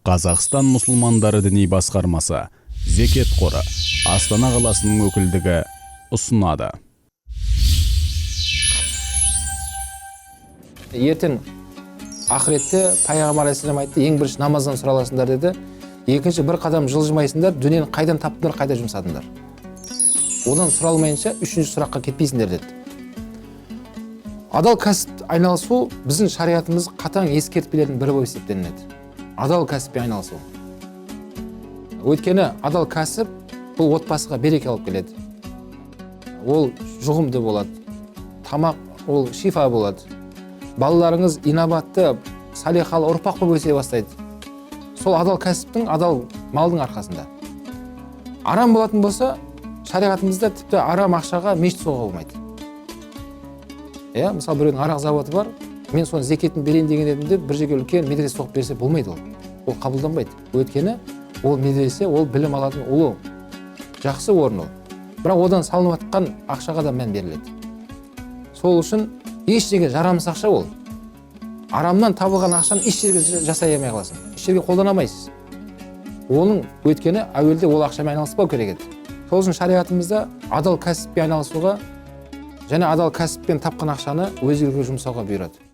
Қазақстан мұсылмандары діни басқармасы, Зекет қоры, Астана қаласының өкілдігі ұсынады. Ертең ақыретте Пайғамбар алейхиссалам айтты, ең бірінші намаздан сұраласыңдар деді. Екінші, бір қадам жылжымайсыңдар, дүниені қайдан таптыңдар, қайда жұмсадыңдар. Одан сұралмайынша үшінші сұраққа кетпейсіңдер деді. Адал кәсіп айналысу біздің шариғатымыз қатаң ескертпелердің бірі болып есептелінеді. Адал кәсіппен айналысу. Өйткені адал кәсіп бұл отбасыға береке алып келеді. Ол жұғымды болады. Тамақ ол шифа болады. Балаларыңыз инабатты, салиқалы ұрпақ болып өсе бастайды. Сол адал кәсіптің, адал малдың арқасында. Арам болатын болса, шариғатымызда тіпті арам ақшаға мешіт соғуға болмайды. Мысалы біреудің арақ заводы бар, мен соны зекетін берейін деген едім деп, бір жерге үлкен медресе соғып берсе болмайды ол. Ол қабылданбайды. Өйткені ол медресе, ол білім алатын ұлы, жақсы орын ол. Бірақ одан салынып жатқан ақшаға да мән беріледі. Сол үшін ешжерге жарамсыз ақша ол. Арамнан табылған ақшаны ешжерге жасай алмай қаласың. Ешжерге қолдана алмайсыз. Оның өйткені әуелде ол ақшамен айналыспау керек еді. Сол үшін шариғатымызда адал кәсіппен айналысуға және адал кәсіппен тапқан ақшаны өзгеге жұмсауға бұйырады.